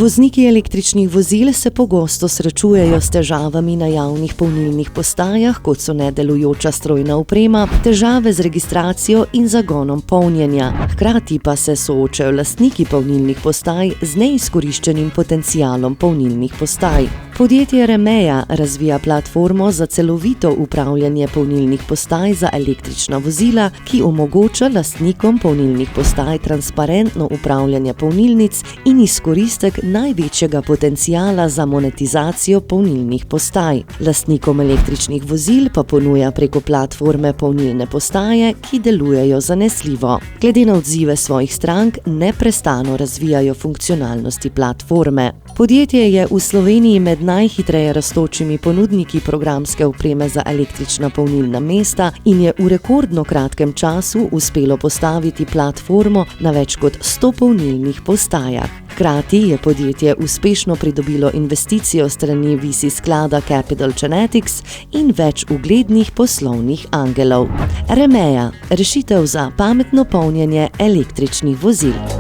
Vozniki električnih vozil se pogosto srečujejo s težavami na javnih polnilnih postajah, kot so nedelujoča strojna oprema, težave z registracijo in zagonom polnjenja. Hkrati pa se soočajo lastniki polnilnih postaj z neizkoriščenim potencialom polnilnih postaj. Podjetje Remeja razvija platformo za celovito upravljanje polnilnih postaj za električna vozila, ki omogoča lastnikom polnilnih postaj transparentno upravljanje polnilnic in izkoristek največjega potenciala za monetizacijo polnilnih postaj. Lastnikom električnih vozil pa ponuja preko platforme polnilne postaje, ki delujejo zanesljivo. Glede na odzive svojih strank neprestano razvijajo funkcionalnosti platforme. Podjetje je v Sloveniji med najhitreje rastočimi ponudniki programske opreme za električna polnilna mesta in je v rekordno kratkem času uspelo postaviti platformo na več kot 100 polnilnih postajah. Hkrati je podjetje uspešno pridobilo investicijo strani VC sklada Capital Genetics in več uglednih poslovnih angelov. Remeja, rešitev za pametno polnjenje električnih vozil.